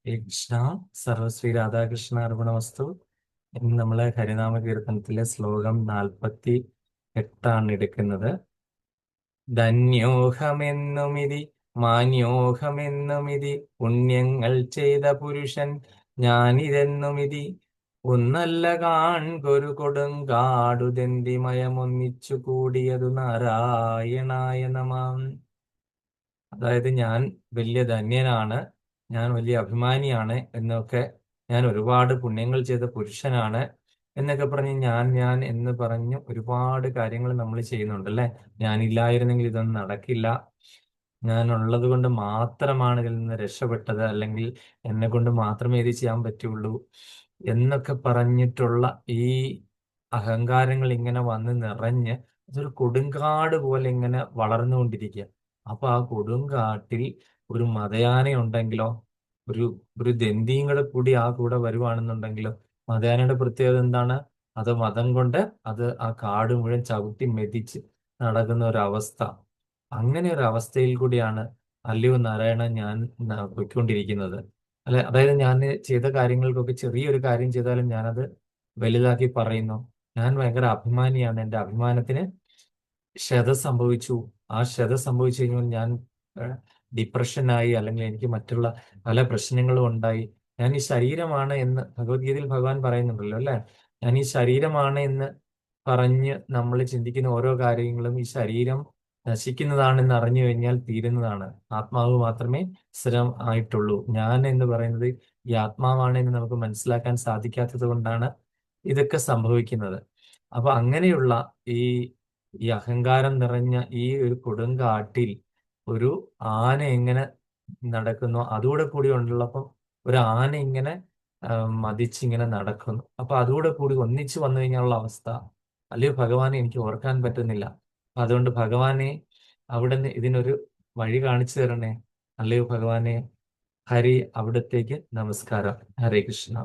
ഹരേ കൃഷ്ണ. സർവശ്രീ രാധാകൃഷ്ണ അർപ്പണമസ്തു. ഇന്ന് നമ്മള് ഹരിനാമ കീർത്തനത്തിലെ ശ്ലോകം 48 എടുക്കുന്നത്. ധന്യോഹമെന്നുമിതി മാന്യോഹമെന്നുമിതി പുണ്യങ്ങൾ ചെയ്ത പുരുഷൻ ഞാനിതെന്നുമിതി ഒന്നല്ല കാൺകൊരു കൊടുങ്കാടുദന്തിമയമൊന്നിച്ചു കൂടിയതു നാരായണായ നമാം. അതായത് ഞാൻ വലിയ ധന്യനാണ്, ഞാൻ വലിയ അഭിമാനിയാണ് എന്നൊക്കെ, ഞാൻ ഒരുപാട് പുണ്യങ്ങൾ ചെയ്ത പുരുഷനാണ് എന്നൊക്കെ പറഞ്ഞ് ഞാൻ എന്ന് പറഞ്ഞ് ഒരുപാട് കാര്യങ്ങൾ നമ്മൾ ചെയ്യുന്നുണ്ട് അല്ലേ. ഞാനില്ലായിരുന്നെങ്കിൽ ഇതൊന്നും നടക്കില്ല, ഞാൻ ഉള്ളത് കൊണ്ട് മാത്രമാണ് ഇതിൽ നിന്ന് രക്ഷപ്പെട്ടത്, അല്ലെങ്കിൽ എന്നെ കൊണ്ട് മാത്രമേ ഇത് ചെയ്യാൻ പറ്റുള്ളൂ എന്നൊക്കെ പറഞ്ഞിട്ടുള്ള ഈ അഹങ്കാരങ്ങൾ ഇങ്ങനെ വന്ന് നിറഞ്ഞ് അതൊരു കൊടുങ്കാട് പോലെ ഇങ്ങനെ വളർന്നുകൊണ്ടിരിക്കുക. അപ്പൊ ആ കൊടുങ്കാട്ടിൽ ഒരു മതയാന ഉണ്ടെങ്കിലോ, ഒരു ഒരു ദന്തിയും കൂടി ആ കൂടെ വരുവാണെന്നുണ്ടെങ്കിലോ, മതയാനയുടെ പ്രത്യേകത എന്താണ്? അത് മതം കൊണ്ട് അത് ആ കാട് മുഴുവൻ ചവിട്ടി മെതിച്ച് നടക്കുന്ന ഒരവസ്ഥ. അങ്ങനെ ഒരു അവസ്ഥയിൽ കൂടിയാണ് അല്ലയോ നാരായണ ഞാൻ പൊയ്ക്കൊണ്ടിരിക്കുന്നത്. അല്ലെ, അതായത് ഞാൻ ചെയ്ത കാര്യങ്ങൾക്കൊക്കെ ചെറിയൊരു കാര്യം ചെയ്താലും ഞാനത് വലുതാക്കി പറയുന്നു. ഞാൻ ഭയങ്കര അഭിമാനിയാണ്, എൻ്റെ അഭിമാനത്തിന് ക്ഷത സംഭവിച്ചു. ആ ക്ഷത സംഭവിച്ചു കഴിഞ്ഞാൽ ഞാൻ ഡിപ്രഷനായി, അല്ലെങ്കിൽ എനിക്ക് മറ്റുള്ള പല പ്രശ്നങ്ങളും ഉണ്ടായി. ഞാൻ ഈ ശരീരമാണ് എന്ന് ഭഗവത്ഗീതയിൽ ഭഗവാൻ പറയുന്നുണ്ടല്ലോ അല്ലെ. ഞാൻ ഈ ശരീരമാണ് എന്ന് പറഞ്ഞ് നമ്മൾ ചിന്തിക്കുന്ന ഓരോ കാര്യങ്ങളും ഈ ശരീരം നശിക്കുന്നതാണെന്ന് അറിഞ്ഞു കഴിഞ്ഞാൽ തീരുന്നതാണ്. ആത്മാവ് മാത്രമേ സ്ഥിരം ആയിട്ടുള്ളൂ. ഞാൻ എന്ന് പറയുന്നത് ഈ ആത്മാവാണ് എന്ന് നമുക്ക് മനസ്സിലാക്കാൻ സാധിക്കാത്തത് കൊണ്ടാണ് ഇതൊക്കെ സംഭവിക്കുന്നത്. അപ്പൊ അങ്ങനെയുള്ള ഈ ഈ അഹങ്കാരം നിറഞ്ഞ ഈ ഒരു കൊടുങ്കാട്ടിൽ ഒരു ആന എങ്ങനെ നടക്കുന്നു, അതുകൂടെ കൂടി ഉള്ളപ്പം ഒരു ആന ഇങ്ങനെ മതിച്ചിങ്ങനെ നടക്കുന്നു. അപ്പൊ അതുകൂടെ കൂടി ഒന്നിച്ചു വന്നു കഴിഞ്ഞാലുള്ള അവസ്ഥ, അല്ലയോ ഭഗവാനെ എനിക്ക് ഓർക്കാൻ പറ്റുന്നില്ല. അപ്പൊ അതുകൊണ്ട് ഭഗവാനെ അവിടുന്ന് ഇതിനൊരു വഴി കാണിച്ചു തരണേ. അല്ലയോ ഭഗവാനെ, ഹരി, അവിടത്തേക്ക് നമസ്കാരം. ഹരേ കൃഷ്ണ.